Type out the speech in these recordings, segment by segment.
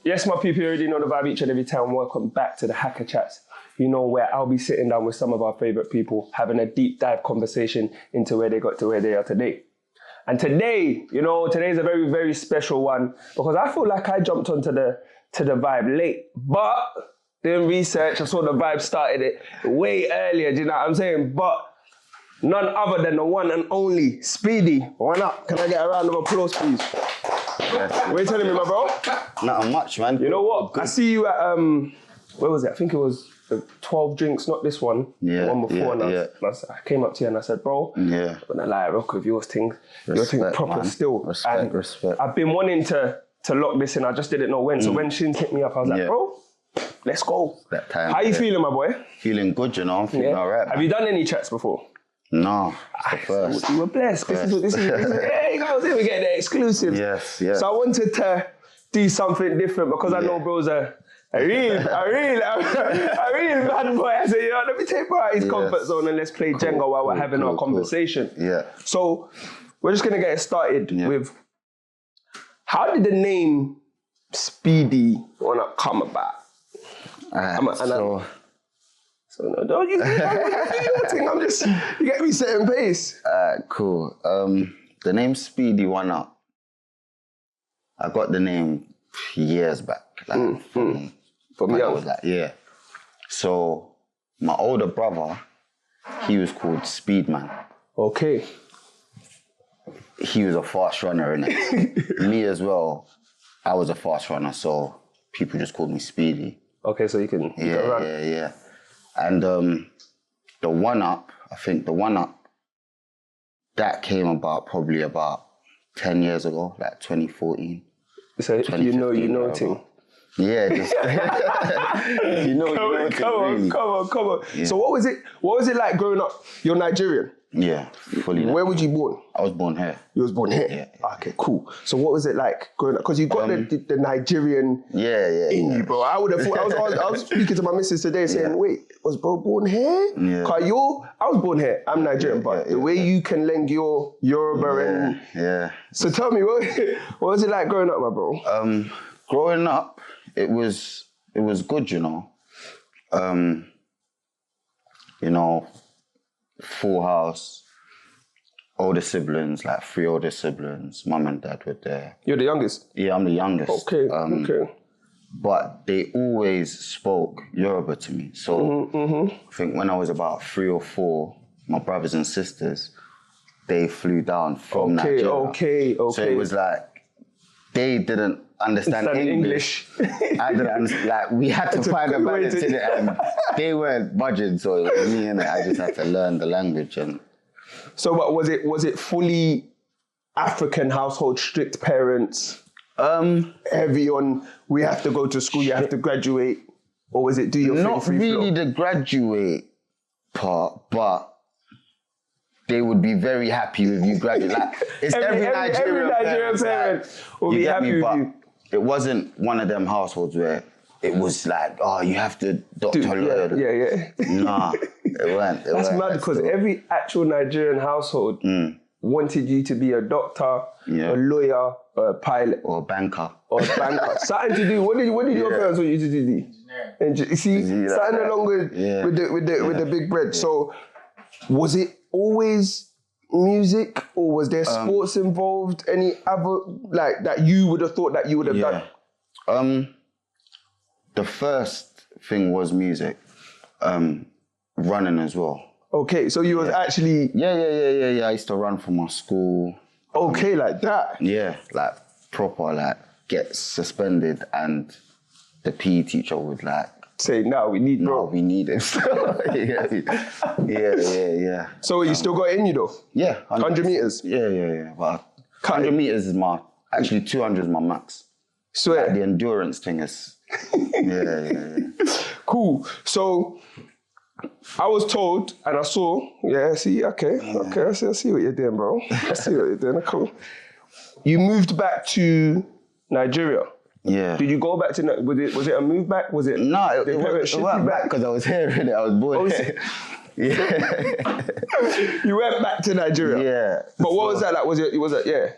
Yes, my people, you already know the vibe each and every time. Welcome back to the HAKKA Chats. You know, where I'll be sitting down with some of our favorite people, having a deep dive conversation into where they got to where they are today. And today, you know, today's a very, very special one because I feel like I jumped onto the vibe late, but doing research, I saw the vibe started it way earlier, do you know what I'm saying? But none other than the one and only Speedy. One up. Can I get a round of applause, please? Yes. What are you telling me, my bro? Nothing much, man. You know what? I see you at, where was it? I think it was 12 drinks, not this one. Yeah, the one before. I came up to you and I said, bro, I'm gonna lie, rock with yours thing. Your thing proper man. Still. Respect. I've been wanting to lock this in. I just didn't know when. So when Shin hit me up, I was like, bro, let's go. That time. How you feeling, my boy? Feeling good, you know. I'm feeling all right. Have you done any chats before? No, it's the first. You were blessed. This is hey guys, here we get the exclusives. Yes. So I wanted to do something different because I know bro's a real bad boy. I said, you know, let me take him out his comfort zone and let's play Jenga while we're having our conversation. Yeah. So we're just gonna get it started with how did the name Speedy wanna come about? So no, don't you do your thing. I'm just, you get me setting pace. Cool. The name Speedy1UP, I got the name years back. Like, from young? So my older brother, he was called Speedman. Okay. He was a fast runner, innit? Me as well, I was a fast runner, so people just called me Speedy. Okay, so you can run. Yeah. And the 1UP, I think the 1UP, that came about probably about 10 years ago, like 2014. So if you know thing. Yeah, just you know Come on. Yeah. So what was it like growing up? You're Nigerian? Yeah, fully. Where were you born? I was born here. You was born here? Yeah. Okay, cool. So what was it like growing up? Because you got the Nigerian in you, bro. I would have thought, I was speaking to my missus today saying, wait, was bro born here? Yeah. Cause I was born here, I'm Nigerian, but the way you can lend your Yoruba and... Yeah. So tell me, what was it like growing up, my bro? Growing up, it was good, you know. Full house, older siblings, like 3 older siblings. Mum and dad were there. You're the youngest? Yeah, I'm the youngest. Okay. But they always spoke Yoruba to me. So I think when I was about 3 or 4, my brothers and sisters, they flew down from Nigeria. Okay. So it was like, they didn't understand English. I didn't understand. Like, we had to find a balance in it, and they weren't budging, so it was me and I just had to learn the language. And so, what was it? Fully African household, strict parents, heavy on we have to go to school, you have to graduate, or was it do your not free really flow? The graduate part, but they would be very happy with you graduate. Like, it's every Nigerian parent will be happy with you. It wasn't one of them households where it was like, oh, you have to doctor lawyer. Yeah. Nah, it weren't. That's mad because every actual Nigerian household wanted you to be a doctor, a lawyer, a pilot. Or a banker. Something to do. What did your parents want you to do? You see, something along with the big bread. So was it always music, or was there sports involved? Any other like that you would have thought that you would have done? The first thing was music, running as well. Okay, so you was actually I used to run for my school. Okay, like that. Yeah, like proper, like get suspended, and the PE teacher would like say, "No, we need bro. We need it." yeah. So you still got it in you though? Yeah. 100 meters? Yeah. But 100 meters is actually 200 is my max. Swear. Like the endurance thing is, yeah. Cool. So I was told, and I saw, I see what you're doing, bro. I see what you're doing, cool. You moved back to Nigeria. Yeah. Did you go back to, was it a move back? Was it? No, it parents went back because I was here, innit? I was born here. Yeah. You went back to Nigeria? Yeah. But what was that like? Was it, yeah?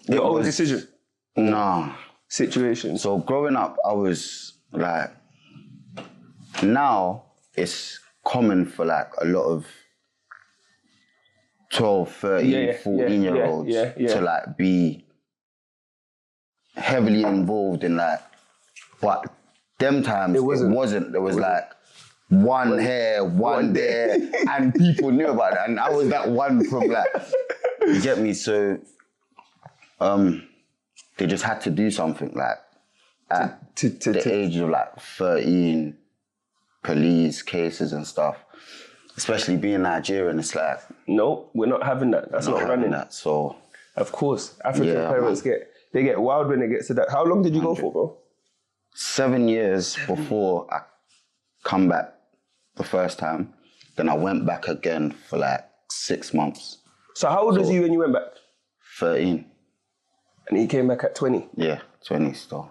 Your own decision? Nah. Situation? So growing up, I was like, now it's common for like a lot of 12, 13, 14-year-olds to like be heavily involved in like, but them times it wasn't. There was like one here, one there, and people knew about it. And I was that one from like, you get me? So they just had to do something like at the age of like 13, police cases and stuff. Especially being Nigerian, it's like... No, we're not having that. That's not running. That, so... Of course. African parents get wild when it gets to that. How long did you go for, bro? 7 years before I come back the first time. Then I went back again for like 6 months. So how old was you when you went back? 13. And you came back at 20? Yeah, 20 still.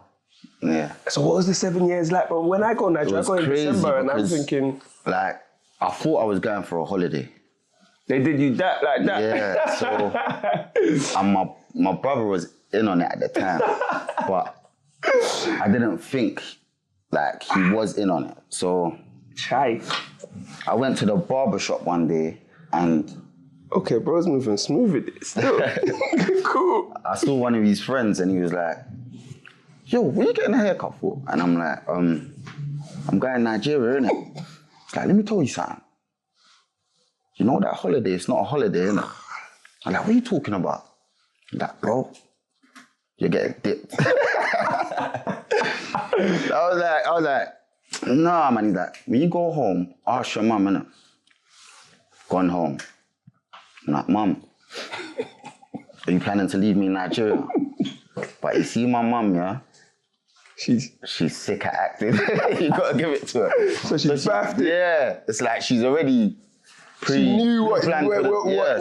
Yeah. So what was the 7 years like? But when I go Nigeria, I go in December and I'm thinking... Like, I thought I was going for a holiday. They did you that like that? Yeah, so... and my brother was in on it at the time. But I didn't think like he was in on it. So... Chai. I went to the barbershop one day and... Okay, bro's moving smooth with it still. Cool. I saw one of his friends and he was like, yo, where you getting a haircut for? And I'm like, I'm going to Nigeria, innit? He's like, let me tell you something. You know that holiday, it's not a holiday, innit? I'm like, what are you talking about? He's like, bro, you're getting dipped. I was like, nah, man. He's like, when you go home, ask your mum, innit? Gone home. I'm like, Mum, are you planning to leave me in Nigeria? But you see my mum, yeah? She's sick at acting. You gotta give it to her. So she's baffed it. Yeah. It's like she's already she knew what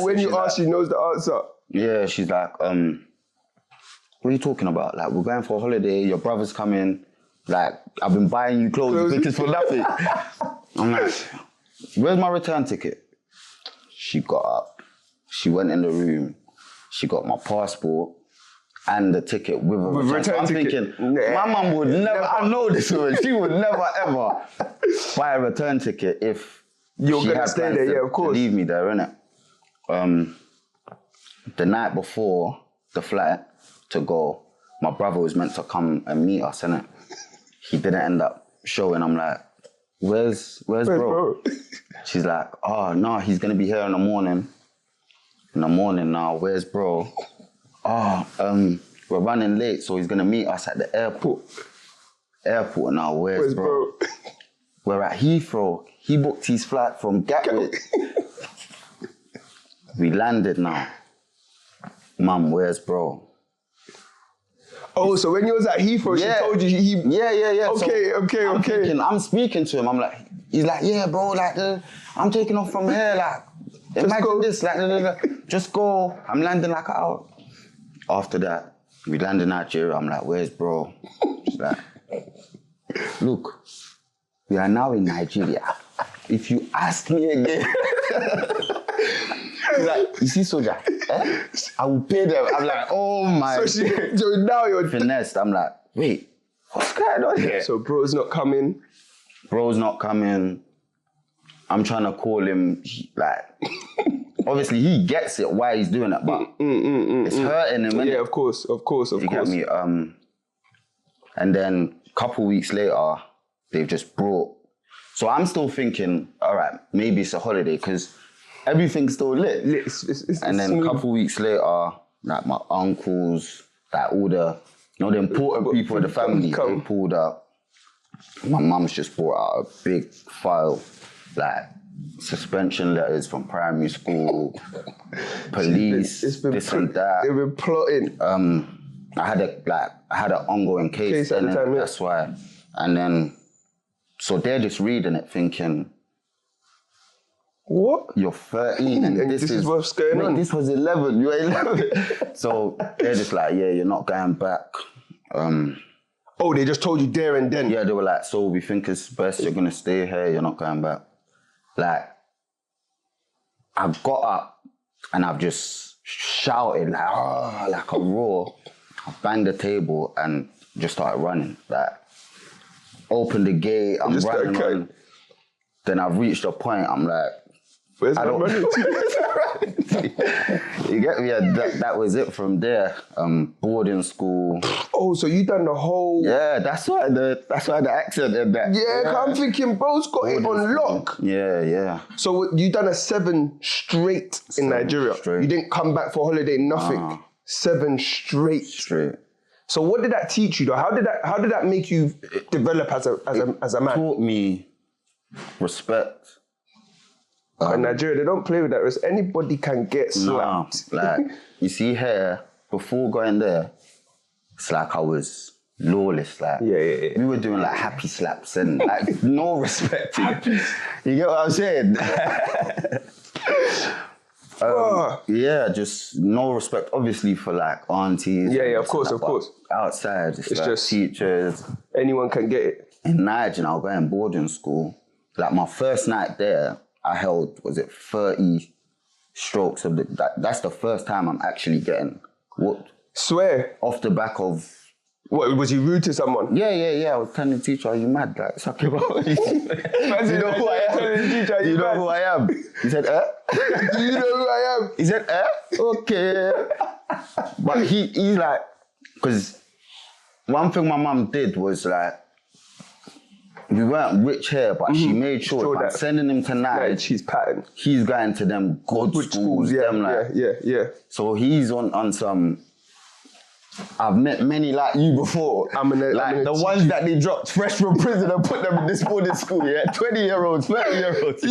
when you asked, she knows the answer. Yeah, she's like, what are you talking about? Like, we're going for a holiday, your brother's coming. Like, I've been buying you clothes, you think it's for nothing. I'm like, where's my return ticket? She got up. She went in the room. She got my passport and the ticket with a return ticket. I'm thinking, my mum would never, I know this woman, she would never ever buy a return ticket if you're going to stay there, yeah, of course. To leave me there, innit? The night before the flight to go, my brother was meant to come and meet us, innit? He didn't end up showing. I'm like, where's bro? She's like, oh, no, he's going to be here in the morning. In the morning now, where's bro? Oh, we're running late, so he's going to meet us at the airport. Airport now, where's bro? We're at Heathrow. He booked his flight from Gatwick. We landed now. Mum, where's bro? Oh, so when you was at Heathrow, she told you he... Yeah. Okay. I'm speaking to him. I'm like, he's like, yeah, bro, like, I'm taking off from here, like, imagine this, like, just go. I'm landing like an hour. After that, we land in Nigeria. I'm like, where's bro? She's like, look, we are now in Nigeria. If you ask me again... He's like, you see, soldier, I will pay them. I'm like, oh my. So now you're finessed. I'm like, wait, what's going on here? So bro's not coming. Bro's not coming. I'm trying to call him, like, obviously he gets it why he's doing it, but it's hurting him, innit? Yeah, of course. You get me? And then a couple weeks later, they've just brought. So I'm still thinking, all right, maybe it's a holiday, because everything's still lit. And then a couple weeks later, like my uncles, like all the, the important people in the family, they pulled up. My mum's just brought out a big file, like suspension letters from primary school, police, this and that. They've been plotting. I had an ongoing case at the time, that's why. And then, so they're just reading it thinking, What? You're 13 and this is what's going on. This was 11. You're 11. So they're just like, yeah, you're not going back. Oh, they just told you there and then? Yeah, they were like, so we think it's best you're going to stay here. You're not going back. Like, I got up and I've just shouted like a roar. I banged the table and just started running. Like, opened the gate, I'm running on. Then I've reached a point, I'm like, where's my running You get me? That was it from there. Boarding school. Oh, so you done the whole... Yeah, that's why the accent and that. Yeah, I'm thinking bro's got it on lock. Yeah. So you done a 7 straight in Nigeria. You didn't come back for holiday, nothing. 7 straight. So what did that teach you though? How did that make you develop as a man? It taught me respect. In Nigeria, they don't play with that. Anybody can get slapped. Like, you see here, before going there, it's like I was lawless. Like, yeah. We were doing like happy slaps and like no respect. You get what I'm saying? Yeah, just no respect, obviously, for like aunties. Yeah, of course. Outside, it's like just teachers. Anyone can get it. In Nigeria, I was going boarding school. Like my first night there, I held, 30 strokes of that's the first time I'm actually getting whooped. Swear. Off the back of... What, was you rude to someone? Yeah. I was telling the teacher, are you mad? Like, suck your mouth. You know who I am? You know who I am? He said, Do you know who I am? He said, okay. But he's like, because one thing my mum did was like, we weren't rich here, but she made sure if I'm sending him to night, she's patterned. He's going to them good schools. Yeah. So he's on some... I've met many like you before. The ones that they dropped fresh from prison and put them in this boarding school, 20-year-olds, 30-year-olds.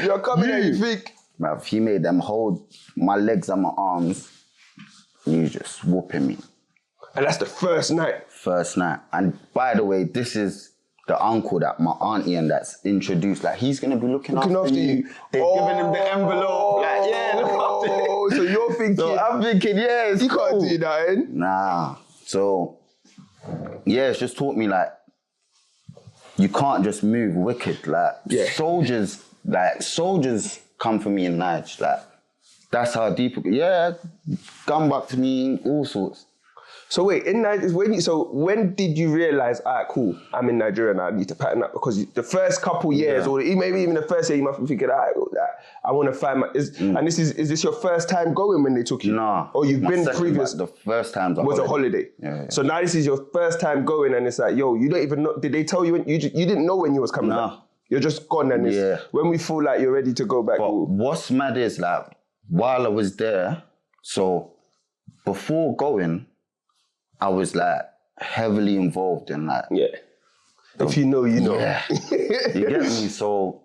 You're coming here, you think? Bruv, he made them hold my legs and my arms. He was just whooping me. And that's the first night? First night. And by the way, this is the uncle that my auntie and that's introduced. Like, he's going to be looking after you. They're giving him the envelope. Like, yeah, look after him. So you're thinking... So I'm thinking, yeah, you can't do that, eh? Nah. So, yeah, it's just taught me, like, you can't just move wicked. Like, soldiers come for me in Niger. Like, that's how deep it goes. Yeah, gun back to me, all sorts. So wait, when did you realize, all right, cool, I'm in Nigeria now, I need to pattern up? Because the first couple years, or maybe even the first year, you must be thinking, all right, I want to find my... And is this your first time going when they took you? Nah. Or you've been previous? The first time was a holiday. Yeah. So now this is your first time going and it's like, yo, you don't even know, did they tell you, you didn't know when you was coming back? You're just gone and it's, when we feel like you're ready to go back. But what's mad is like, while I was there, so before going, I was like heavily involved in that. Yeah. If you know, you know. Yeah. You get me? So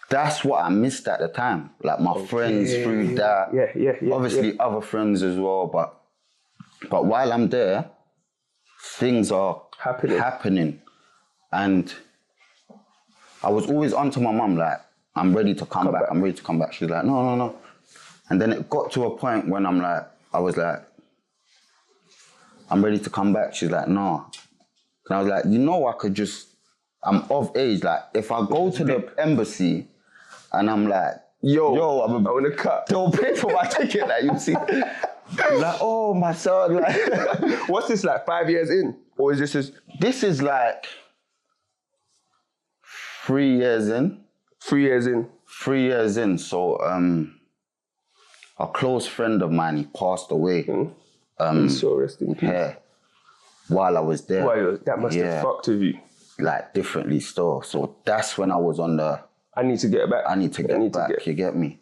that's what I missed at the time. Like my friends through that. Yeah. Obviously other friends as well, but while I'm there, things are happening. And I was always onto my mum, like, I'm ready to come back. I'm ready to come back. She's like, no. And then it got to a point when I was like, I'm ready to come back. She's like, no. And I was like, I could just, I'm of age. Like, if I go to the embassy and I'm like, yo, I want to cut. They'll pay for my ticket, like, you see. Like, oh, my son. Like, what's this, like 5 years in? Or is this just... This is like 3 years in. 3 years in? 3 years in. So, a close friend of mine, he passed away. So rest in peace. While I was there. Well, that must have fucked with you. Like, differently still. So that's when I was on the... I need to get back. I need to get back, you get me?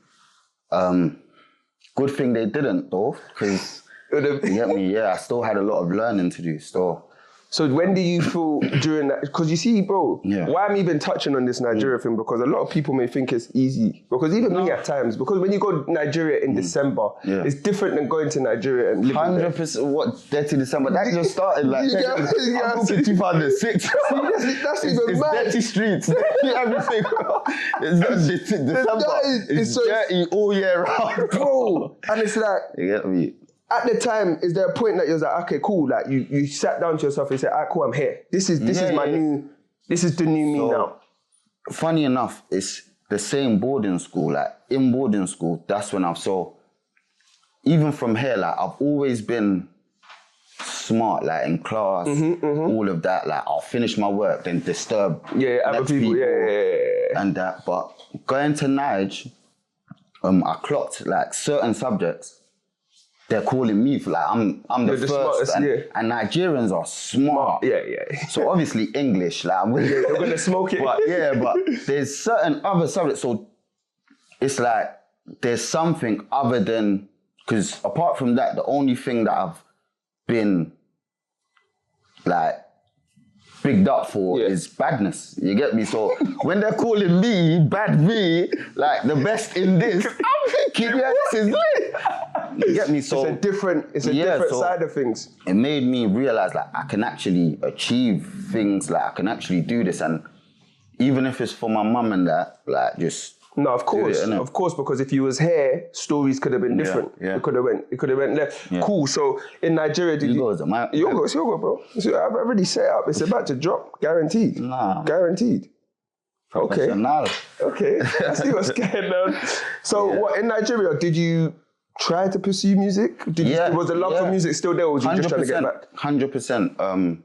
Good thing they didn't, though, because, you get me? Yeah, I still had a lot of learning to do still. So when do you feel during that? Because you see, bro, why I'm even touching on this Nigeria thing, because a lot of people may think it's easy. Because even me at times, because when you go to Nigeria in December, it's different than going to Nigeria and living 100%. What, dirty December? That just started like I'm talking 2006. That's even mad. Dirty streets, dirty everything. December is so dirty all year round, bro. And it's like, you get me? At the time, is there a point that you're like, okay, cool, like you sat down to yourself and said, alright, cool, I'm here. This is my new, this is the new me now. Funny enough, it's the same boarding school. Like in boarding school, that's when I've even from here, like I've always been smart, like in class, all of that. Like I'll finish my work, then disturb other people, and that. But going to Nige, I clocked like certain subjects. They're calling me for like I'm the first, and Nigerians are smart. So obviously English, like you're gonna smoke it. But there's certain other subjects. So it's like there's something other than, because apart from that, the only thing that I've been like bigged up for is badness. You get me? So when they're calling me bad me, like the best in this, I'm thinking, this is lit. You get me? So it's a different side of things. It made me realize like I can actually achieve things, like I can actually do this, and even if it's for my mum and that, like just of course, because if you was here, stories could have been different. It could have went left. Cool. So in Nigeria, did you? Your go, bro. So I've already set up. It's about to drop, guaranteed. Guaranteed. Okay. Okay. I see what's going on. So what in Nigeria did you try to pursue music? Was the love for music still there, or was you just trying to get back? 100%.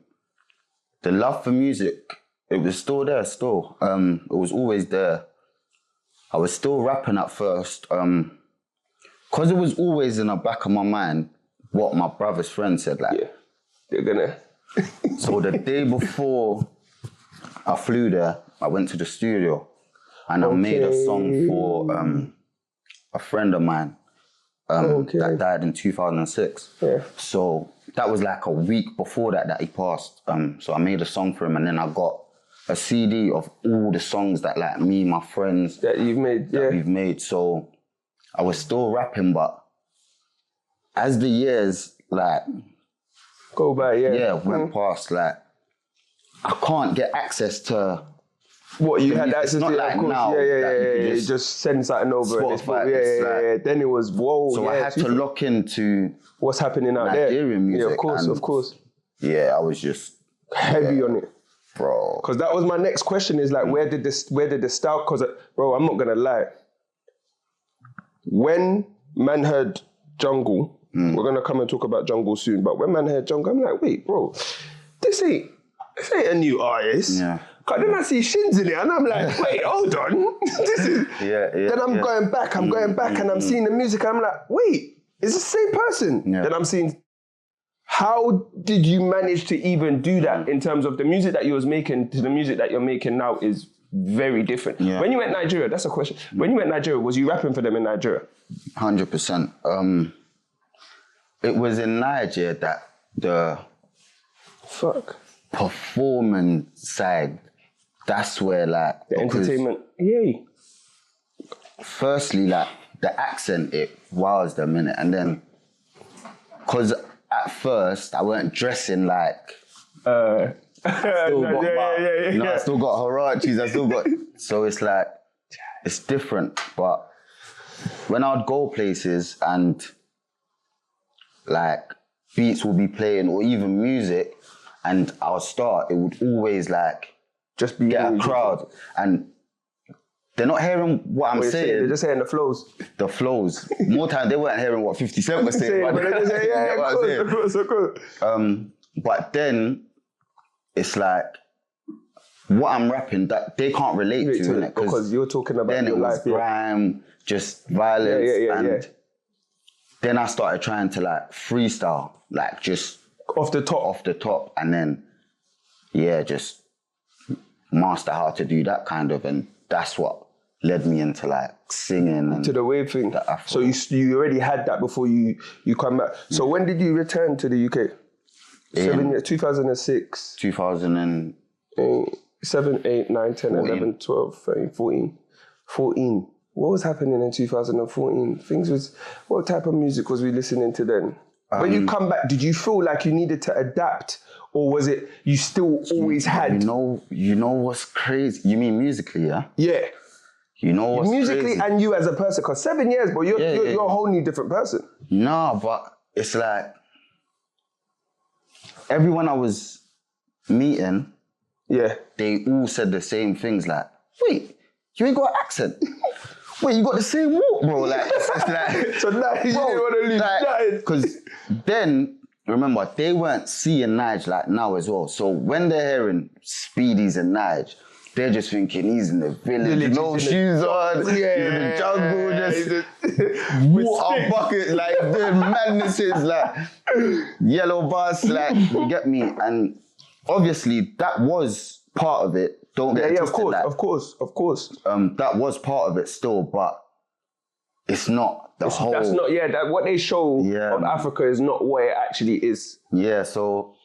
The love for music, it was still there. It was always there. I was still rapping at first, because it was always in the back of my mind what my brother's friend said, like, they're gonna. So the day before I flew there, I went to the studio and I made a song for a friend of mine that died in 2006. So that was like a week before that he passed. So I made a song for him, and then I got a CD of all the songs that like me, my friends that you've made, we've made. So I was still rapping, but as the years like go by, went past, like I can't get access to what you had access to. Not like now. You just send something over Spotify, and then it was So I had to lock into what's happening out Nigerian there. music. Of course. Yeah, I was just heavy on it. Bro, because that was my next question is like, where did the style? Because bro, I'm not gonna lie. When man heard Jungle, we're gonna come and talk about Jungle soon. But when man heard Jungle, I'm like, wait, bro, this ain't a new artist. Cause then I see Shins in it, and I'm like, wait, hold on, this is. Then I'm going back, and I'm seeing the music, and I'm like, wait, it's the same person. Then I'm seeing. How did you manage to even do that in terms of the music that you was making to the music that you're making now is very different. When you went Nigeria, that's a question. When you went Nigeria, was you rapping for them in Nigeria? 100%. It was in Nigeria that the performance side, that's where like... The entertainment, Firstly, like the accent, it wows them in it. And then, because at first, I weren't dressing like... I still got Harachis, So it's like, it's different. But when I'd go places and like beats will be playing or even music and I'll start, it would always like just be get a crowd. And they're not hearing what I'm saying. They're just hearing the flows. The flows. More time they weren't hearing what 50 Cent was saying. But they're just saying, of course. But then it's like what I'm rapping that they can't relate to it because you're talking about then your it was life, grime, just violence, and then I started trying to like freestyle, like just off the top, and then just master how to do that kind of, and that's what led me into like singing and to the wave thing. So you already had that before you come back. So when did you return to the UK? 7 years, 2006. 2000 and... 7, 8, 9, 10, 11, 12, 13, 14. 14. What was happening in 2014? What type of music was we listening to then? When you come back, did you feel like you needed to adapt, or was it you still always had? You know what's crazy? You mean musically, yeah? Yeah. You know what's musically crazy? And you as a person, because 7 years, but you're a whole new different person. No, but it's like everyone I was meeting, they all said the same things. Like, wait, you ain't got an accent. Wait, you got the same walk, bro. Like, it's like, so now you didn't want to leave. Because then, remember, they weren't seeing Nige like now as well. So when they're hearing Speedies and Nige, they're just thinking he's in the village, no shoes on, he's in the jungle, just water buckets, like doing madnesses, like yellow bus, like, you get me? And obviously that was part of it. Don't get it twisted, of course. That was part of it still, but it's not the whole. That's not, what they show of Africa is not what it actually is. Yeah, so,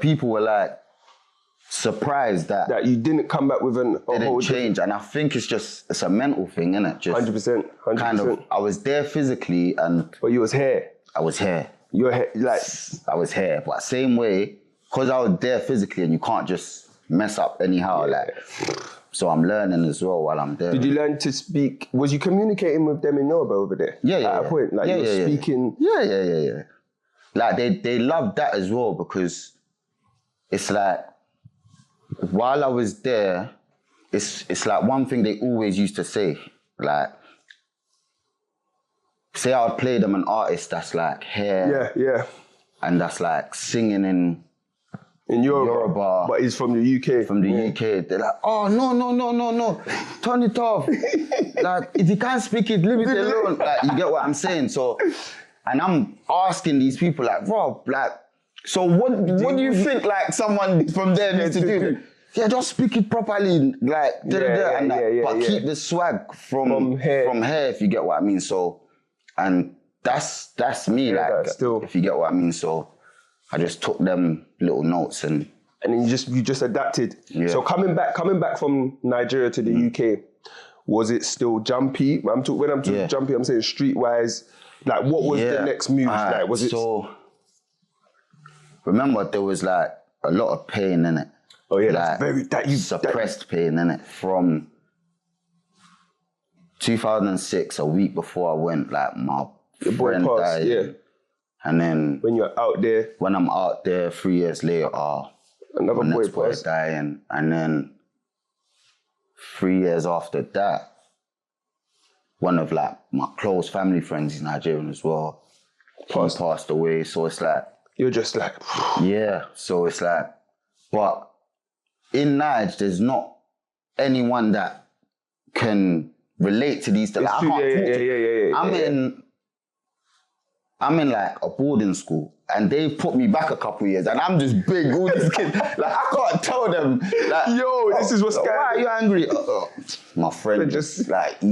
people were like surprised that you didn't come back with a whole change. And I think it's a mental thing, innit? Just 100%. Kind of, I was there physically But you was here. I was here. You were here, like. I was here, but same way, because I was there physically and you can't just mess up anyhow, so I'm learning as well while I'm there. Did you learn to speak? Was you communicating with them in Yoruba over there? At a point, like you were speaking. Yeah. Like they loved that as well, because it's like while I was there, it's like one thing they always used to say, like, say I would play them an artist that's like here, and that's like singing in Yoruba, but he's from the UK. From the UK, they're like, oh no, turn it off. Like, if you can't speak it, leave it alone. Like, you get what I'm saying? So, and I'm asking these people, like, Rob, like, so what do you think, like, someone from there needs to do? Yeah, just speak it properly, like, but keep the swag from here, if you get what I mean. So, and that's me, like, if you get what I mean. So, I just took them little notes and then you just adapted. Yeah. So coming back from Nigeria to the UK, was it still jumpy? When I'm talking jumpy, I'm saying streetwise. Like, what was the next move? Like, was it? So remember, there was like a lot of pain in it. Oh yeah, like, suppressed pain in it from 2006. A week before I went, like my friend died. Yeah. And then when you're out there, when I'm out there, 3 years later, another boy dying, and then 3 years after that, one of like my close family friends, he's Nigerian as well, passed away. So it's like you're just like So it's like, but in Nige, there's not anyone that can relate to these things. I'm in like a boarding school and they put me back a couple years and I'm just big, all these kids. Like, I can't tell them, like, yo, this is what's going on. Why are you angry? My friend he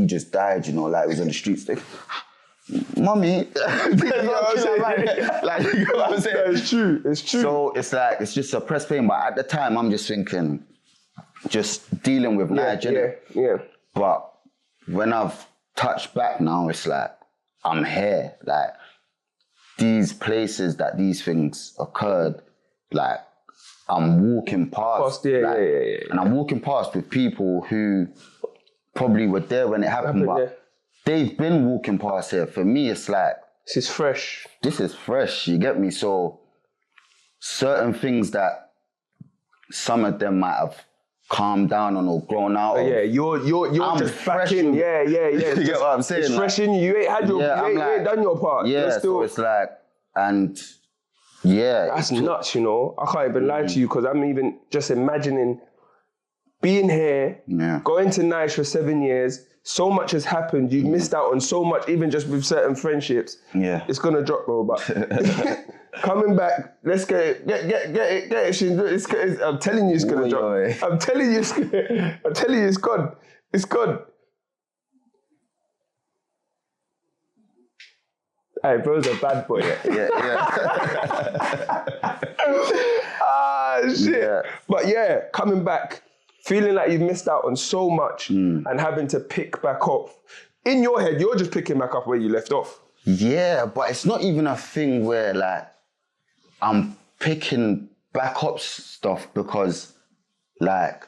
just died, you know, like, he was on the streets. Like, Mommy, like, you know what I'm saying? It's true. So it's like, it's just suppressed pain. But at the time, I'm just thinking, just dealing with Nigeria. Yeah. But when I've touched back now, it's like, I'm here. Like, these places that these things occurred, like, I'm walking past. And I'm walking past with people who probably were there when it happened, but they've been walking past here. For me, it's like, this is fresh, you get me? So certain things that some of them might have calmed down on or grown out of. Yeah, you're just fresh in. Yeah. You get what I'm saying? It's fresh in you. You ain't had your, you ain't done your part. Yeah, so it's like, and that's nuts, you know. I can't even lie to you, because I'm even just imagining being here, going to Nice for 7 years. So much has happened. You've missed out on so much, even just with certain friendships. Yeah, it's gonna drop, bro. But coming back, let's get it. I'm telling you, it's gonna drop. I'm telling you, it's gone. It's gone. Hey, bro's a bad boy. Ah, shit. Yeah. But yeah, coming back, feeling like you've missed out on so much and having to pick back up. In your head, you're just picking back up where you left off. Yeah, but it's not even a thing where like I'm picking back up stuff because like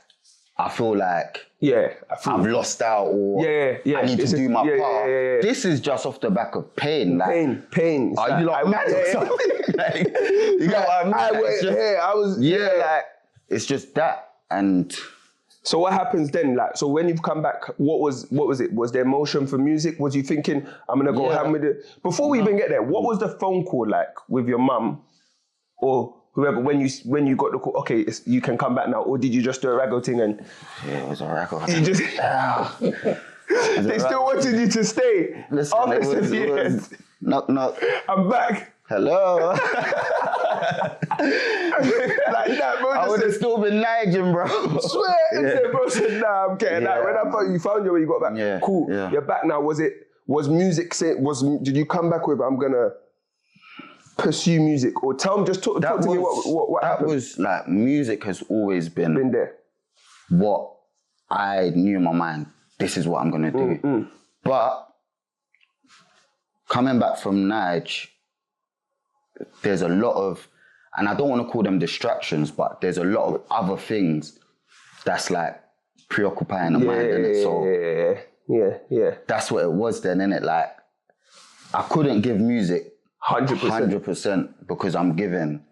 I feel like I've lost out or I need to do my part. This is just off the back of pain. Like, pain. Are you like mad or something? Like, you know what I mean? Like, it's just that. And so what happens then? Like, so when you've come back, what was it? Was there motion for music? Was you thinking, I'm gonna go ham with it? Before we even get there, what was the phone call like with your mum or whoever when you got the call? Okay, you can come back now, or did you just do a raggo thing and? Yeah, it was a raggo. You just. They still wanted you to stay. Listen, it was knock knock. I'm back. Hello. Like that, bro. I would have still been nagging, bro. Swear. Bro said, nah, I'm getting that. When I thought you found your way, you got back. Cool. Yeah. You're back now. Was music, did you come back with, I'm going to pursue music? Or talk to me what happened. That was like, music has always been there. What I knew in my mind, this is what I'm going to do. But coming back from Nige, there's a lot of, and I don't want to call them distractions, but there's a lot of other things that's like preoccupying the mind, innit? So that's what it was then, innit? Like, I couldn't give music 100% because I'm giving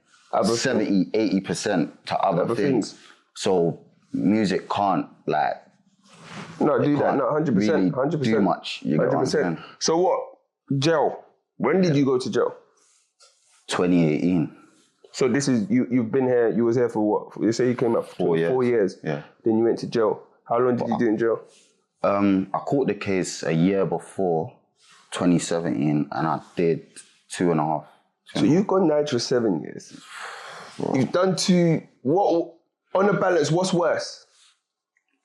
70, 80% to other things. So music can't like... No, do that. No, 100%. Really 100%. do much. You 100%. So what? Jail. When did you go to jail? 2018. So this is, you've been here, you was here for what? You say you came up for 4 years. Yeah. Then you went to jail. How long did you do in jail? I caught the case a year before, 2017, and I did 2.5. So you've gone Nige for 7 years. Bro. You've done on a balance, what's worse?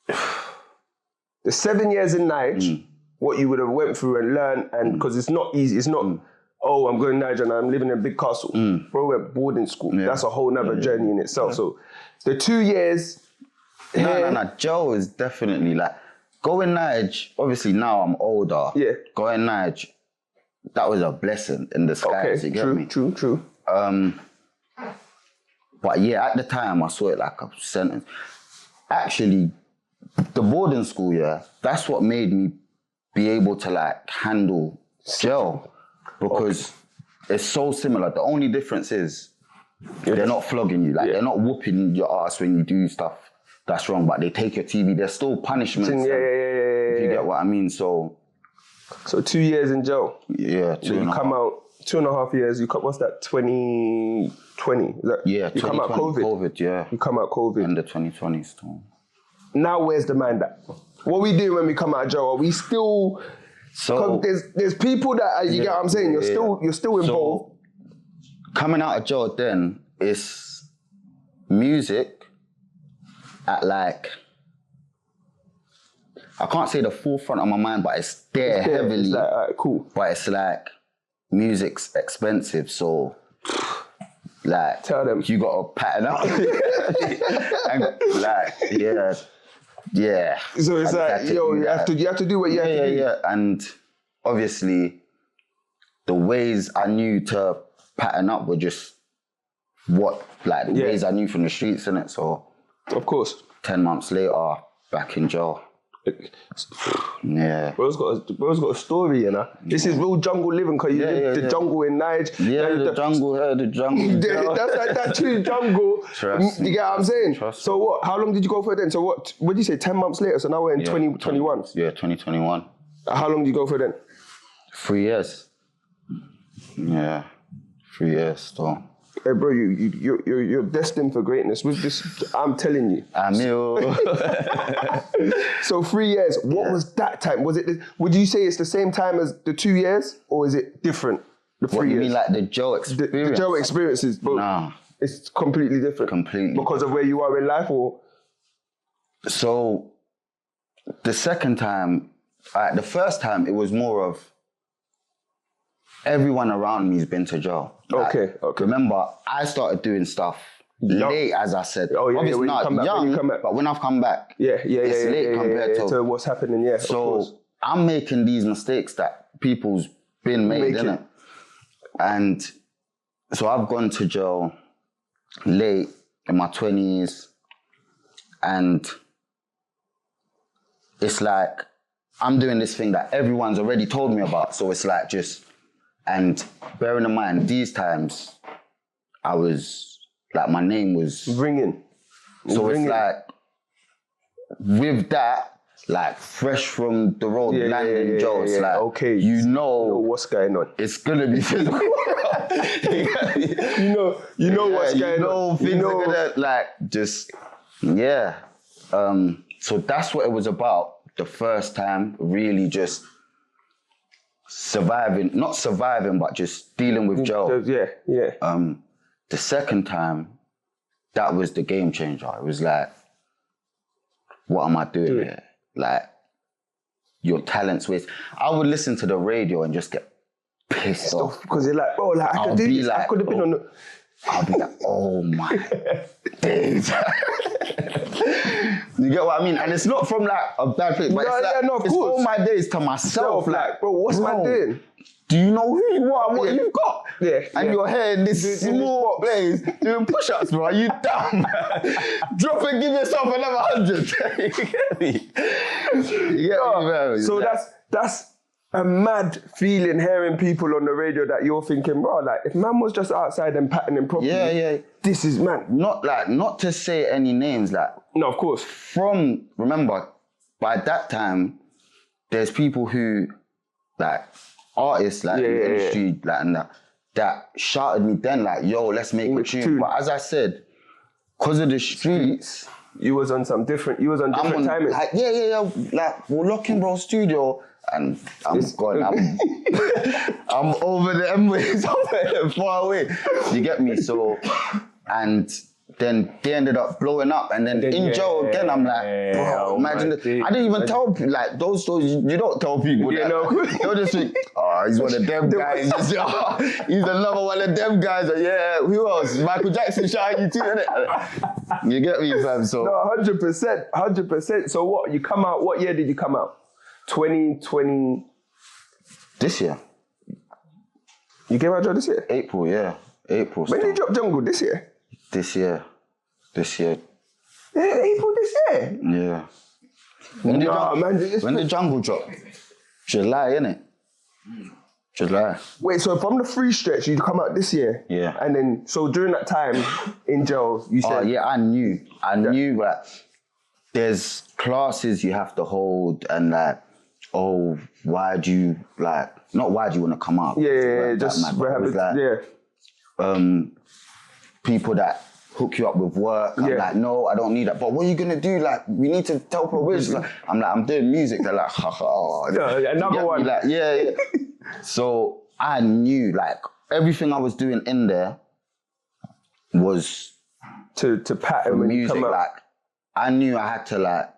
The 7 years in Nige, what you would have went through and learned, and because it's not easy, it's not, oh, I'm going to Nige and I'm living in a big castle. Bro went boarding school. That's a whole nother journey in itself. So the 2 years... No. Jail is definitely like, going Nige, obviously now I'm older. Yeah. Going Nige, that was a blessing in disguise, you get me? True. But yeah, at the time I saw it like a sentence. Actually, the boarding school, that's what made me be able to like handle jail. Because it's so similar. The only difference is they're not flogging you. Like they're not whooping your ass when you do stuff that's wrong, but they take your TV. There's still punishments. If you get what I mean. So 2 years in jail. Yeah, two. You come out 2.5 years. You what's that? 2020. Is that? Yeah, you come out COVID. You come out COVID. And the 2020 still. Now where's the mind at? What we do when we come out of jail? Are we still? So there's people that you get what I'm saying. You're still involved. So, coming out of jail, then it's music at like, I can't say the forefront of my mind, but it's there heavily. It's like, all right, cool. But it's like music's expensive, so like tell them you gotta pattern up. And like yeah. So it's like, you have to do what you have to do. Yeah. And obviously, the ways I knew to pattern up were just ways I knew from the streets, innit? So, of course. 10 months later, back in jail. Yeah. Bro's got a story, you know. This is real jungle living, because you live the jungle in Nige. Yeah, the jungle. That's like that true jungle. Trust me. You get what I'm saying? Trust so what? How long did you go for then? So what did you say, 10 months later? So now we're in 2021? Yeah, 2021. How long did you go for then? 3 years. Yeah, 3 years still. Hey bro, you're destined for greatness. With this, I'm telling you. So 3 years. What was that time? Was it? Would you say it's the same time as the 2 years, or is it different? The 3 years. You mean like the jail experience? The jail experiences, bro. Nah, it's completely different. Because of where you are in life, or. So, the second time, the first time it was more of everyone around me's been to jail. Like, Okay. Remember, I started doing stuff late, as I said. Oh, yeah, Obviously when you not come back, young, when you come back. but when I've come back, it's late compared to what's happening, of course. So I'm making these mistakes that people's been made, innit? And so I've gone to jail late in my 20s, and it's like I'm doing this thing that everyone's already told me about. So it's like and bearing in mind, these times, I was, like, my name was ringing. So it's like, with that, like, fresh from the road, landing jail, it's like, okay, you know what's going on. it's gonna be physical. you know what's going on. Things are gonna, like, just, so that's what it was about. The first time, really just not surviving, but just dealing with jail. The second time, that was the game changer. It was like, what am I doing here? Like, your talent's waste. I would listen to the radio and just get pissed off. Because you're like, bro, like, I could do this. I could have been on the... I'll be like, oh my days. You get what I mean? And it's not from, like, a bad place, but it's all my days to myself. Like, bro, what's my doing? Do you know who you are, what you've got? And you're here in this small place doing push-ups, bro. Are you dumb? Drop and give yourself another 100. You get me? You get me, bro? So that's a mad feeling hearing people on the radio that you're thinking, bro, like, if man was just outside and patting him properly, this is man. Not to say any names, like... No, of course. Remember, by that time, there's people who, like, artists, like, in the industry, like, and that shouted me then, like, yo, let's make a tune. But as I said, because of the streets... You was on different timing. Like, like, we're locking bro studio, and I'm gone. I'm over the M-way, somewhere far away. You get me? So, and then they ended up blowing up, and then in jail again, I'm like, bro, imagine this. I didn't even tell people, like, those stories, you don't tell people that. They'll just think, oh, he's one of them guys. He's another one of them guys. Who else? Michael Jackson shouting you too, innit? You get me, fam? So. No, 100%. So what year did you come out? 2020? This year. You came out this year? April. April. When did you drop Jungle? This year? This year. Yeah, April this year? Yeah. When did Jungle drop? July, innit? July. Wait, so from the free stretch, you come out this year? Yeah. And then, so during that time in jail, you said... Oh, yeah, I knew that there's classes you have to hold, and like, oh, why do you, like, not why do you want to come out? People that hook you up with work. I'm like, no, I don't need that. But what are you gonna do? Like, we need to tell provisions. Like, I'm doing music. They're like, another one. Like, So I knew, like, everything I was doing in there was to pattern when music. You come out. Like, I knew I had to, like,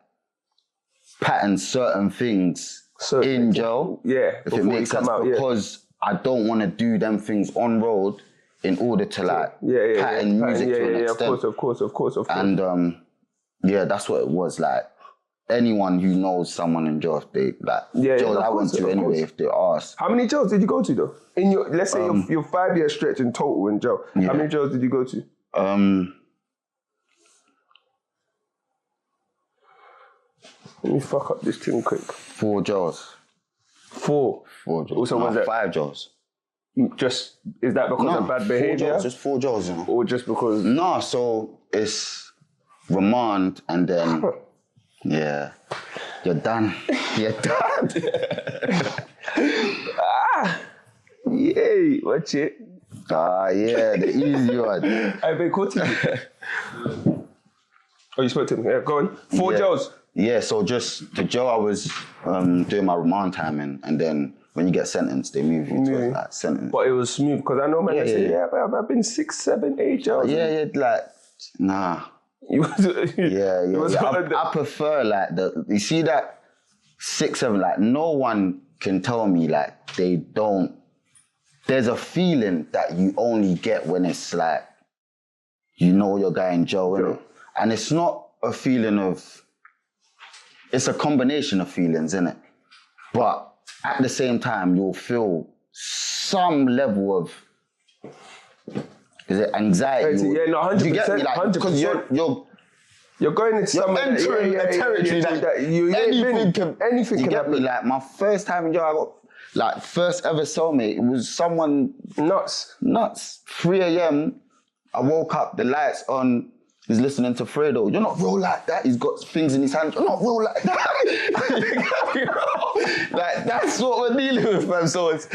pattern certain things in jail. If it makes sense, because I don't want to do them things on road in order to, like, pattern music to an extent. Of course. And that's what it was. Like, anyone who knows someone in jail, if they, like, jails I went to anyway, if they ask. How many jails did you go to though? In your, let's say your 5-year stretch in total in jail. How many jails did you go to? Let me fuck up this thing quick. 4 jails. 4 jails. Also, was that 5 jails? Just, is that because of bad behaviour? 4 jails, just 4 jails, you know. Or just because... No, so it's remand and then, you're done. You're done. Yay, watch it. The easy one. I've been caught Oh, you spoke to me. Yeah, go on. 4 jails. Yeah, so just the jail I was doing my remand time in, and then when you get sentenced, they move you to like sentence. But it was smooth, because I know man, they say, but I've been 6, 7, 8 jails. Like, nah. I prefer, like, you see that 6, 7, like, no one can tell me, like, they don't there's a feeling that you only get when it's like, you know your guy in jail, innit? And it's not a feeling of, it's a combination of feelings, innit? But at the same time, you'll feel some level of, is it anxiety? Yeah, no, 100%. You get me? Like, 100%. because you're going into some entering a territory that anything can happen. Me? Like, my first time in jail, I got, like, first ever cellmate, it was someone... Nuts. 3 a.m, I woke up, the lights on, he's listening to Fredo. You're not real like that. He's got things in his hand. You're not real like that. Like, that's what we're dealing with, man. So it's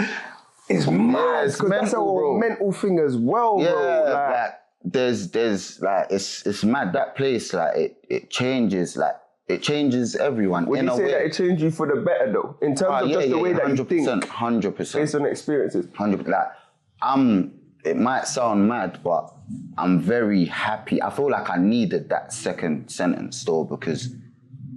mad. Because that's a mental thing as well, bro. Like there's like, it's mad. That place, like, it changes, like, it changes everyone. Would you say that it changed you for the better, though? In terms of just the way that you think? 100%. Based on experiences? 100%. Like, it might sound mad, but I'm very happy. I feel like I needed that second sentence still because...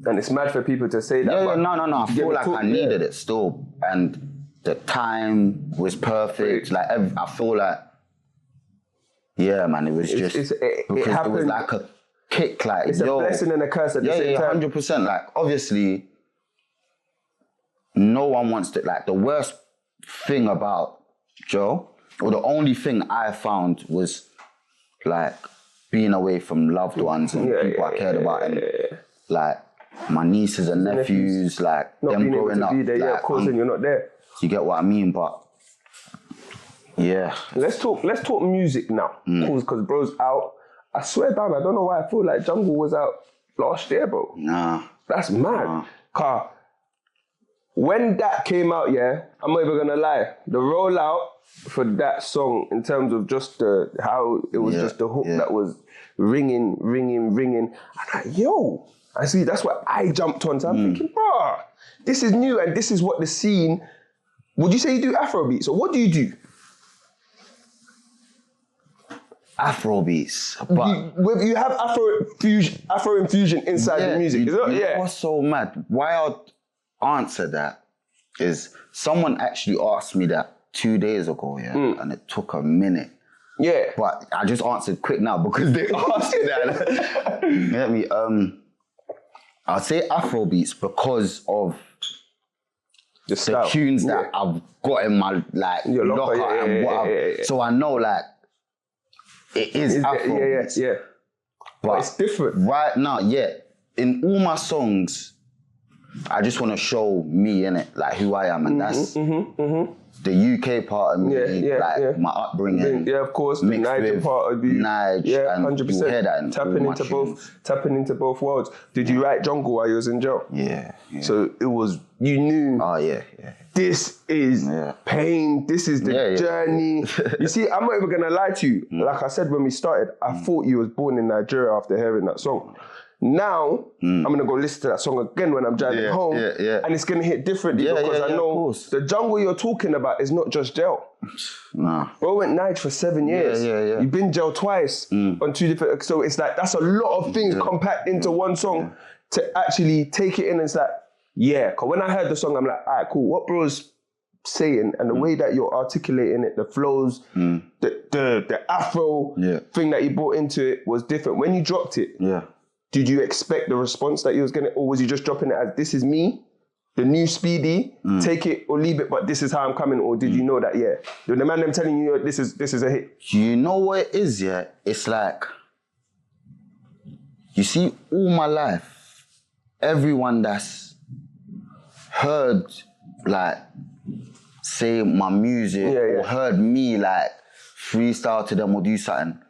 And it's mad for people to say that. No. I feel like I needed it still. And the time was perfect. Like, I feel like... Yeah, man, it was it happened. It was like a kick, like, it's a blessing and a curse at the same time. 100%. Like, obviously, no one wants to... Like, the worst thing about Joe... Or the only thing I found was, like, being away from loved ones and people I cared about, and like my nieces and nephews, like not them growing up. Like, of course, and you're not there. You get what I mean? But yeah, let's talk music now, because bro's out. I swear down, I don't know why I feel like Jungle was out last year, bro. Nah, that's mad. Car. When that came out, I'm not even gonna lie. The rollout for that song, in terms of just how it was just the hook that was ringing. I'm like, yo, I see. That's what I jumped on. So I'm thinking, bro, this is new, and this is what the scene. Would you say you do Afrobeats, or what do you do? Afrobeats, but you have Afro infusion inside the music. What's so mad? Why I'd answer that is someone actually asked me that 2 days ago, and it took a minute. Yeah. But I just answered quick now because they asked me that. You get me? I'd say Afrobeats because of the tunes that I've got in my locker and what so I know, like, it is Afrobeats. Yeah. But it's different. Right now, in all my songs, I just want to show me, innit, like, who I am, and that's the UK part of me, my upbringing. Yeah, of course, the Niger part of you. Niger, and 100%. you hear that in tapping into both worlds. Did you write Jungle while you was in jail? Yeah. So it was, you knew. Oh, yeah. This is pain. This is the journey. You see, I'm not even gonna lie to you. Like I said when we started, I thought you was born in Nigeria after hearing that song. Now, I'm going to go listen to that song again when I'm driving home, and it's going to hit differently because I know the Jungle you're talking about is not just jail. Nah. Bro went Nige for 7 years. Yeah. You've been jail twice on 2 different... So it's like, that's a lot of things compact into one song to actually take it in, and it's like, because when I heard the song, I'm like, all right, cool. What bro's saying and the way that you're articulating it, the flows, the Afro thing that you brought into it was different. When you dropped it, did you expect the response that you was gonna, or was you just dropping it as, this is me, the new Speedy, take it or leave it, but this is how I'm coming, or did you know that, the man them telling you this is a hit? You know what it is, It's like, you see, all my life, everyone that's heard, like, say my music or heard me, like, freestyle to them or do something,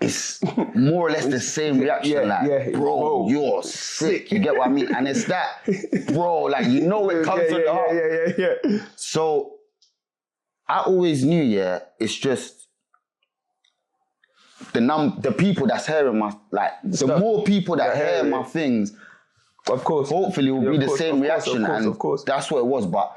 it's more or less the same reaction, bro, you're sick. You get what I mean? And it's that, bro, like, you know it comes from the heart. So I always knew, it's just the people that's hearing my, like, the more people that hear my things, of course, hopefully will be the same reaction. Of course. That's what it was. But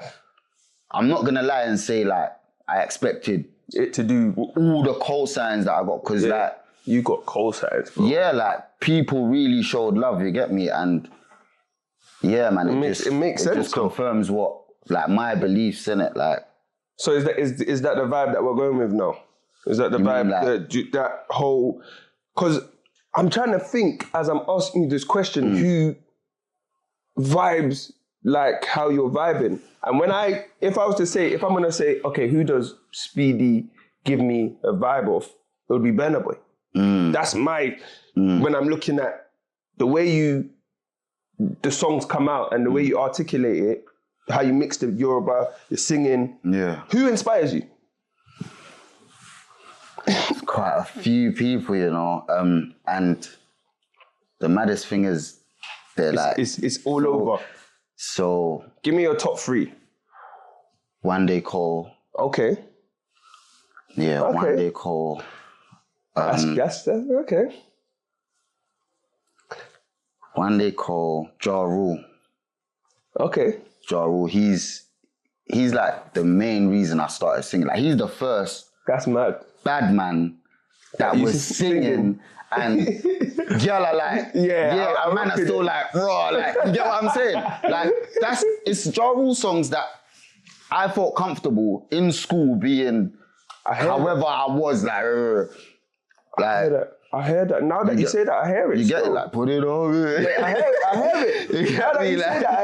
I'm not gonna lie and say, like, I expected it to do all the cosigns that I got, because like, you got cosigns, bro. Yeah, like, people really showed love, you get me? And man, it makes sense. It just confirms what, like, my beliefs in it, like, So is that the vibe that we're going with now? Is that the vibe, that whole... Because I'm trying to think, as I'm asking you this question, who vibes like how you're vibing? And if I'm going to say, okay, who does Speedy give me a vibe of? It would be Burna Boy. That's my... When I'm looking at the way the songs come out and the way you articulate it, how you mix the Yoruba, the singing. Yeah. Who inspires you? Quite a few people, you know. And the maddest thing is, it's all over. So give me your top 3. One Day Cole. Okay. Yeah, okay. One Day Cole. That's okay. One Day Cole, Ja Rule. Okay. Ja Rule, he's like the main reason I started singing. Like, he's the first... That's mad. Bad man that was singing and girl are like, yeah, man are still like, raw, like, you get what I'm saying? Like, it's Ja Rule songs that I felt comfortable in school being however I was, like, I hear that. Now that you say that, I hear it. You get it, like, put it over. Yeah, I hear it. Now that you say that,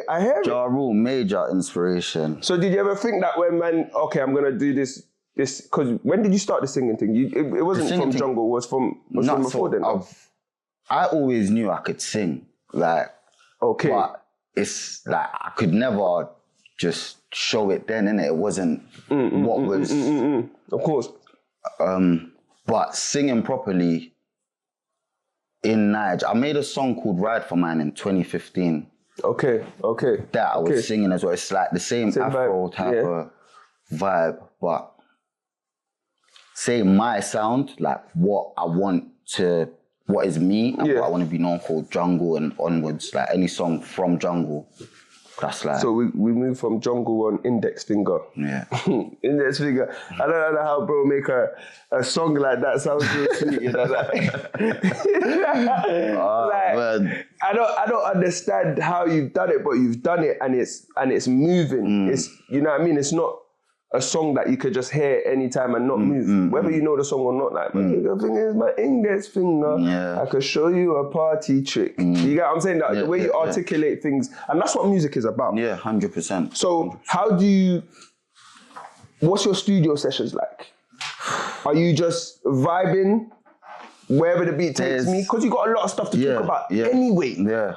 I hear it. Ja Rule, major inspiration. So did you ever think that when, man, okay, I'm going to do this, because when did you start the singing thing? It wasn't from Jungle, it was from before then? I always knew I could sing, like, okay. But it's like, I could never just show it then, innit? It wasn't what was... Of course. But singing properly in Niger, I made a song called Ride For Mine in 2015. Okay. That I was singing as well. It's like the same Afro type of vibe, but say my sound, like what I want to, what is me and what I want to be known for, Jungle and onwards, like any song from Jungle. That's like... So we moved from Jungle on Index Finger. Yeah. Index Finger. I don't know how bro make a song like that sound so sweet. You know, man. I don't understand how you've done it, but you've done it and it's moving. It's, you know what I mean? It's not a song that you could just hear anytime and not move. Whether you know the song or not, like, my finger is my index finger. Yeah. I could show you a party trick. You get what I'm saying? That the way you articulate things, and that's what music is about. Yeah, 100%. So what's your studio sessions like? Are you just vibing wherever the beat takes me? Because you got a lot of stuff to talk about anyway. Yeah.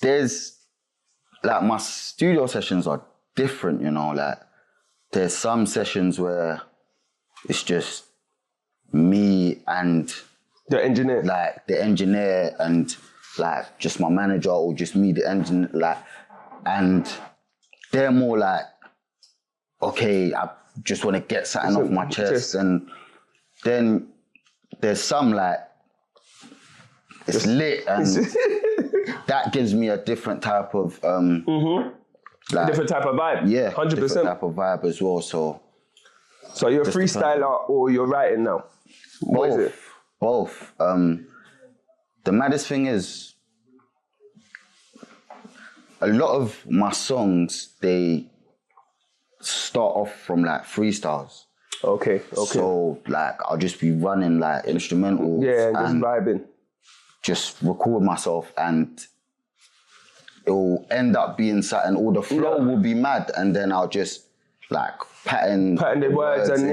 There's, like, my studio sessions are different, you know, like, there's some sessions where it's just me and the engineer, like the engineer and like just my manager or just me, the engineer, like, and they're more like, okay, I just want to get something off my chest. And then there's some like, it's lit and that gives me a different type of, like, different type of vibe. Yeah, 100%. Different type of vibe as well. So you're a freestyler or you're writing now? What is it? Both. The maddest thing is, a lot of my songs, they start off from like freestyles. Okay. So like, I'll just be running like instrumentals. Yeah, and just vibing. Just record myself and it will end up being something, or the flow will be mad, and then I'll just like pattern the words and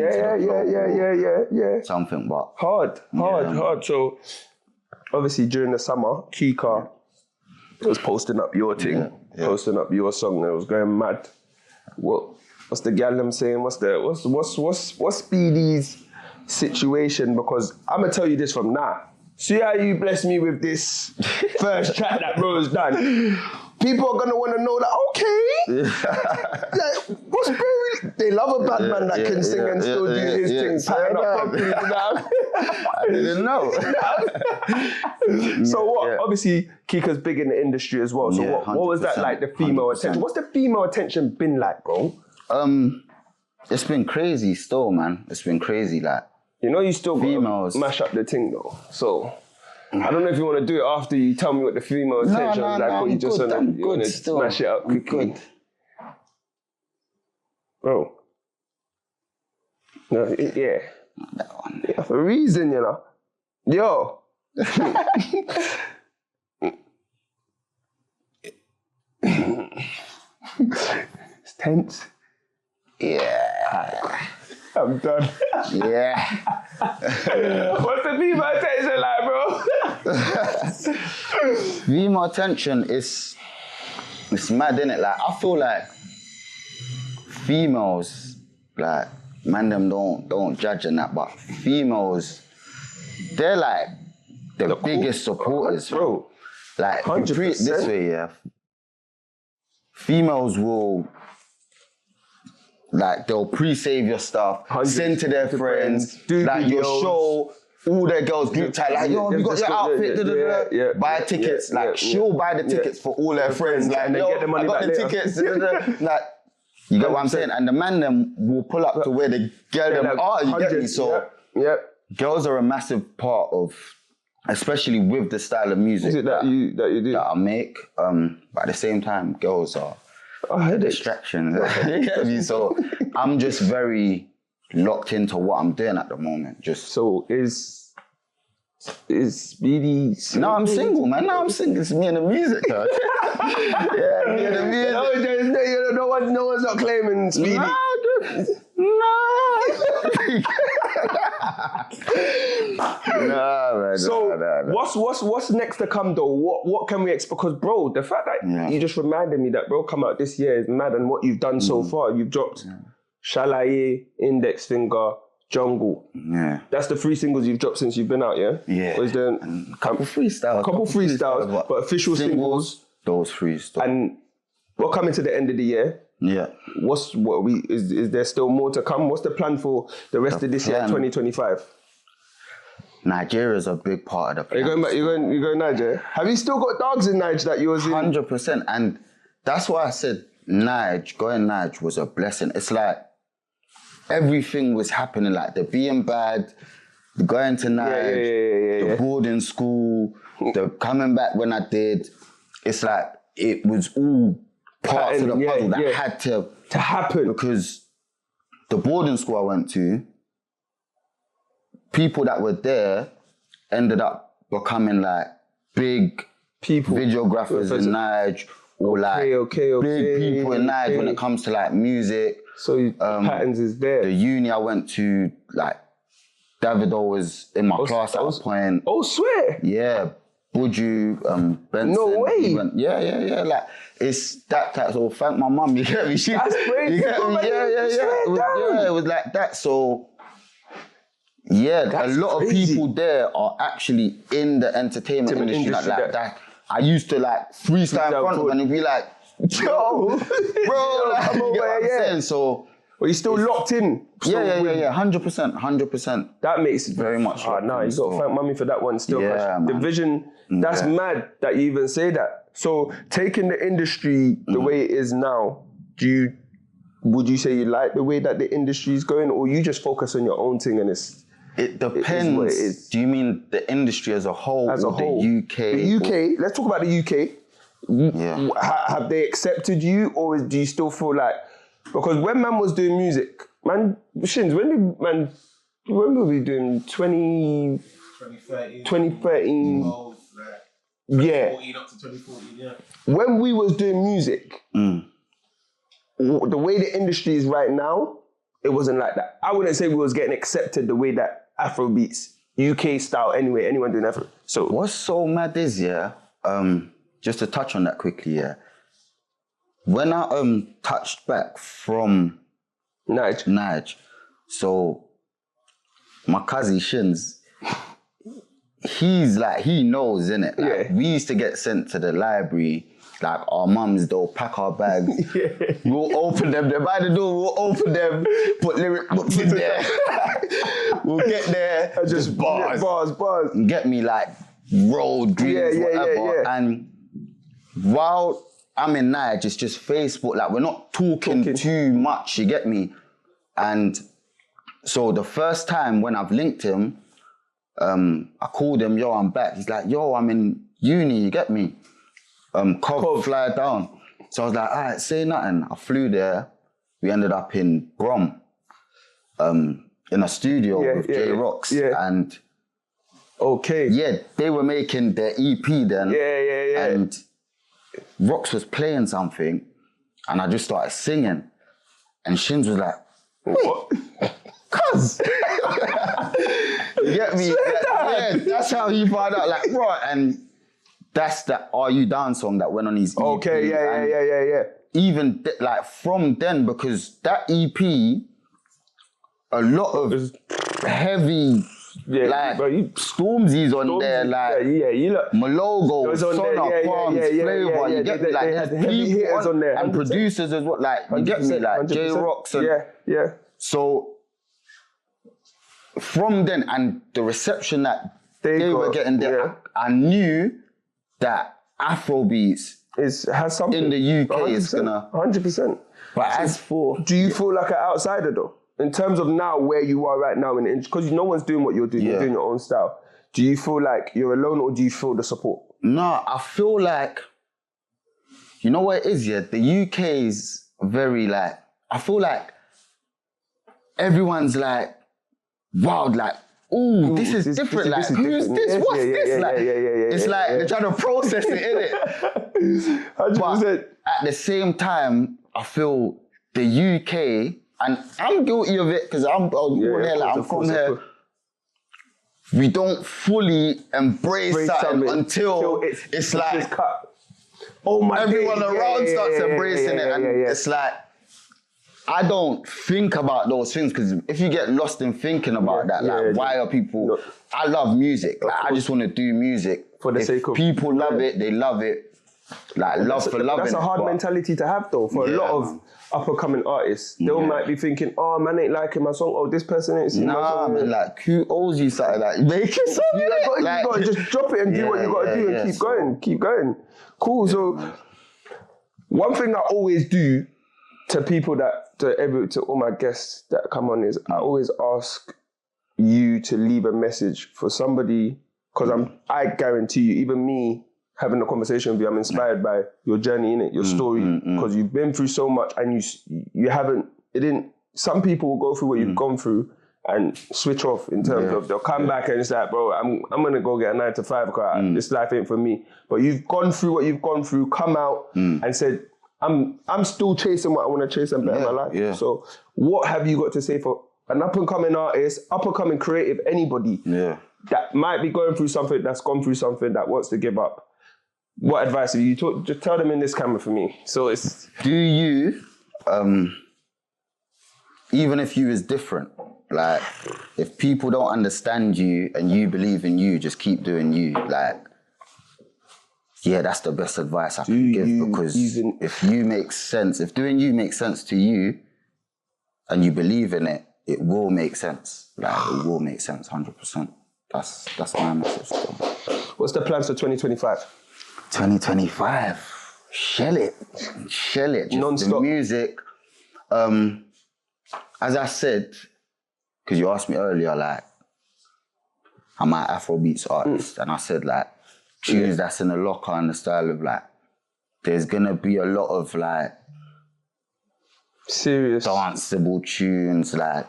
yeah. Something, but hard. So obviously during the summer, Kika was posting up your thing, posting up your song, and it was going mad. What's the gal them saying? What's Speedy's situation? Because I'm gonna tell you this from now. See how you blessed me with this first track that bro's done. People are gonna want to know that, okay, like, what's very... They love a bad man that can sing and still do his thing, pattern up properly. I didn't know. So what? Obviously, Kika's big in the industry as well. So what was that like? The female attention. What's the female attention been like, bro? It's been crazy still, man. It's been crazy, like. You know, you still got to mash up the thing though. So I don't know if you want to do it after you tell me what the female attention is like, or you just want to smash it up quickly. Bro, No, yeah. That one. Yeah, for a reason, you know. Yo. It's tense. Yeah. I'm done. Yeah. What's the female attention like, bro? Female attention is mad, innit? Like, I feel like females, like, man, them don't judge and that, but females, they're like the biggest supporters, bro. Like, 100%. This way, yeah. Females will, like, they'll pre-save your stuff, send to their friends, like, your show, all their girls group chat, like, yo, you got your outfit, buy tickets, like, she'll buy the tickets for all her friends, like, and they get the money I got back the later. tickets, like, you get what I'm saying? And the man them will pull up to where the girl them are, you get me? So, girls are a massive part of, especially with the style of music Is it that you do? that I make. But at the same time, girls are a distraction. You get me? So I'm just very locked into what I'm doing at the moment. Just So is Speedy single? No, I'm single, man. No, I'm single. It's me and the music, though. Yeah, me and the music. No one's not claiming Speedy. No. No, man. So no. what's next to come though? What can we expect? Because bro, the fact that you just reminded me that bro come out this year is mad, and what you've done so far, you've dropped Shalaye, Index Finger, Jungle. Yeah. That's the 3 singles you've dropped since you've been out, yeah? Yeah. Or is there a couple freestyles. Couple freestyles, but official singles. Those freestyles. And we're coming to the end of the year. Yeah. Is there still more to come? What's the plan for the rest of this year, 2025? Nigeria's a big part of the plan. You're going Niger? Have you still got dogs in Niger that you was in? 100%. And that's why I said going Niger was a blessing. It's like everything was happening, like the being bad, the going to Niger, the boarding school, the coming back when I did. It's like it was all parts of the puzzle that had to happen. Because the boarding school I went to, people that were there ended up becoming like big videographers in Niger, or big people in Niger when it comes to like music. So patterns is there. The uni I went to, like Davido was in my class at that point. Oh, swear? Yeah. Buju, Benson. No way. Yeah. Like, it's that type. So thank my mum, you get me? That's crazy. You get me? Yeah. It was like that. So, yeah, a lot of people there are actually in the entertainment industry like that. I used to like freestyle in front of them and be like, yo, bro, like, come over here. So, but you're still locked in. Yeah, 100%. That makes it very much. You got to thank mummy for that one still. Yeah, the vision, that's mad that you even say that. So taking the industry the way it is now, would you say you like the way that the industry is going, or you just focus on your own thing and it depends. It is what it is. Do you mean the industry as a whole, or the UK? The UK. Let's talk about the UK. Yeah. Have they accepted you, or do you still feel like? Because when man was doing music, man, Shins, when were we doing 2013? 2013. Yeah. 2014 up to 2014, yeah. When we was doing music, the way the industry is right now, it wasn't like that. I wouldn't say we was getting accepted the way that Afrobeats, UK style anyway, anyone doing Afro. So what's so mad is, just to touch on that quickly, when I touched back from Niger, so my cousin Shins, he's like, he knows, innit? Like, we used to get sent to the library, like our mums, they'll pack our bags, we'll open them, they're by the door, we'll open them, put lyric books in there, we'll get there, just bars. And get me like road dreams, whatever. And while I'm in Niger, it's just Facebook, like we're not talking too much, you get me? And so the first time when I've linked him, I called him, yo, I'm back. He's like, yo, I'm in uni, you get me? Cov, fly down. So I was like, all right, say nothing. I flew there. We ended up in Brom. in a studio with J Rocks and they were making their EP then. And Rocks was playing something and I just started singing. And Shins was like, what? Cuz. You get me? That's how he found out, like, right. And that's the Are You Down song that went on his EP. Even like from then, because that EP, a lot of heavy, like Stormzy's on there, like Malogo, Sona, Palms, Flavor. You get me? Like there's people on there and producers as well. Like you get me? Like J Rocks and so. From then and the reception that they were getting there, I knew that Afrobeats has something in the UK is gonna 100%. But as for, do you feel like an outsider though, in terms of now where you are right now because no one's doing what you're doing, you're doing your own style. Do you feel like you're alone or do you feel the support? No, I feel like, you know what it is, the UK is very like, I feel like everyone's like, wow, like, ooh, this is different. Like, who's this? What's this? Like, it's like they're trying to process it, innit? 100%. But at the same time, I feel the UK, and I'm guilty of it because I'm from here. We don't fully embrace something until it's like everyone around starts embracing it, and it's like. I don't think about those things because if you get lost in thinking about that, like why are people? No. I love music. Like I just want to do music for the sake of people love it. They love it. Like love for loving. That's a hard mentality to have though. For a lot of up and coming artists, they might be thinking, "Oh man, ain't liking my song. Oh, this person ain't singing my song." Man, like who owes you something? Like make it something. You got to just drop it and do what you got to do and keep going. Cool. So one thing I always do to people to all my guests that come on is I always ask you to leave a message for somebody, because I guarantee you, even me having a conversation with you, I'm inspired by your journey, innit, your story, because you've been through so much and some people will go through what you've gone through and switch off in terms of they'll come back and it's like, bro, I'm gonna go get a 9 to 5 because this life ain't for me. But you've gone through what you've gone through, come out and said, I'm still chasing what I want to chase and better my life. Yeah. So what have you got to say for an up-and-coming artist, up-and-coming creative, anybody that might be going through something, that's gone through something, that wants to give up? What advice have you taught? Just tell them in this camera for me. So it's... Do you, even if you is different, like, if people don't understand you and you believe in you, just keep doing you. Like, yeah, that's the best advice I can give, because if you make sense, if doing you makes sense to you and you believe in it, it will make sense. Like, it will make sense, 100%. That's my message. What's the plans for 2025? 2025, shell it. Just non-stop. The music. As I said, because you asked me earlier, like, am I Afrobeats artist? And I said, like, tunes that's in the locker and the style of, like, there's gonna be a lot of, like, serious danceable tunes, like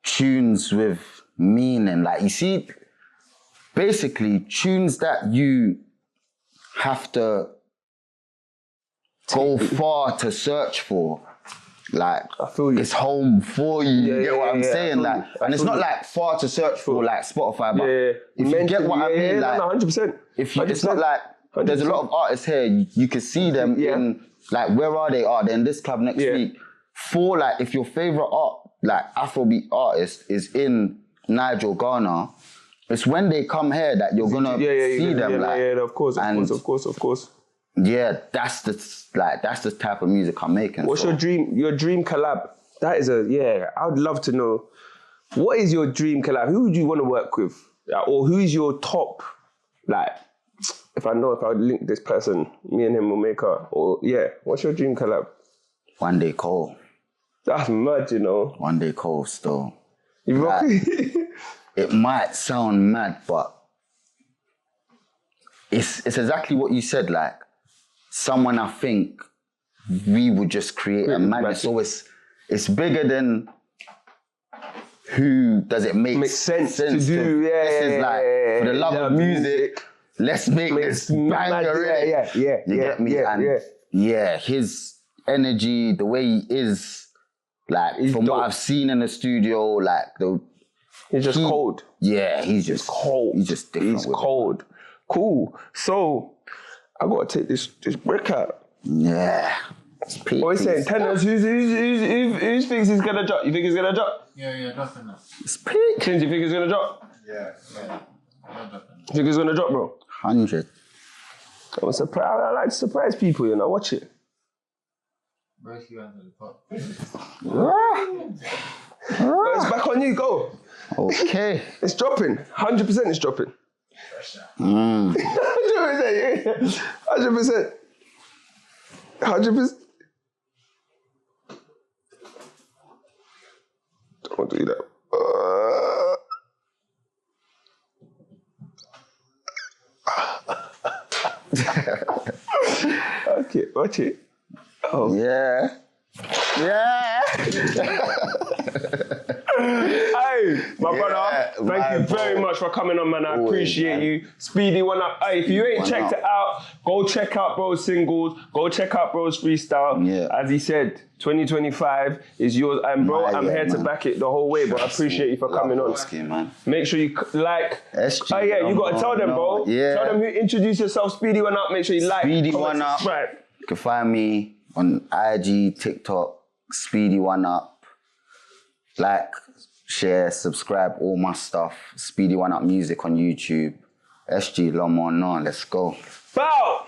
tunes with meaning. Like, you see, basically tunes that you have to go far to search for. Like, I feel you. It's home for you. You get what I'm saying? Like, and it's not like far to search for, like Spotify, but if you get what I mean, like, 100%. It's not like 100%. There's a lot of artists here. You can see them in, like, where are they? They're in this club next week. For, like, if your favorite Afrobeat artist is in Niger, Ghana, it's when they come here that you're gonna see them. Of course. Yeah, that's the type of music I'm making. What's your dream collab? That is I would love to know. What is your dream collab? Who would you want to work with? Or who is your top, like, if I would link this person, me and him will make her, what's your dream collab? One Day Cole. That's mad, you know. One Day Cole still. Like, it might sound mad, but it's exactly what you said, like, someone I think we would just create a magic. So it's bigger than who does it make Makes sense to do? Yeah, this is like for the love of music. Let's make this banger. Yeah. You get me? And his energy, the way he is, like he's from dope. What I've seen in the studio, like he's just cold. Yeah, he's just cold. He's just different. He's cold. Cool. So I gotta take this brick out. Yeah. What are you saying? Tenors, who thinks he's gonna drop? You think he's gonna drop? Yeah, dropping that. It's peak. Kins, you think he's gonna drop? Yeah. You think he's gonna drop, bro? 100. I'm surprised. I like to surprise people, you know. Watch it. Where's you under the pot? It's back on you. Go. Okay. It's dropping. 100% it's dropping. 100%. 100%. 100%. Don't do that. Okay, watch it. Oh. Yeah. Hey, my brother, thank you very much for coming on, man. I appreciate you. Speedy1UP. Hey, if you ain't checked it out, go check out bro's singles. Go check out bro's freestyle. Yeah. As he said, 2025 is yours. And bro, I'm here to back it the whole way, but I appreciate you for coming on. Man. Make sure you like. SG, oh yeah, you gotta tell them, bro. Yeah. Tell them who introduce yourself. Speedy1UP. Make sure you like. Speedy1UP. Subscribe. You can find me on IG, TikTok, Speedy1UP. Like, share, subscribe, all my stuff. Speedy1UP Music on YouTube. SG, Lomon, let's go. Bow!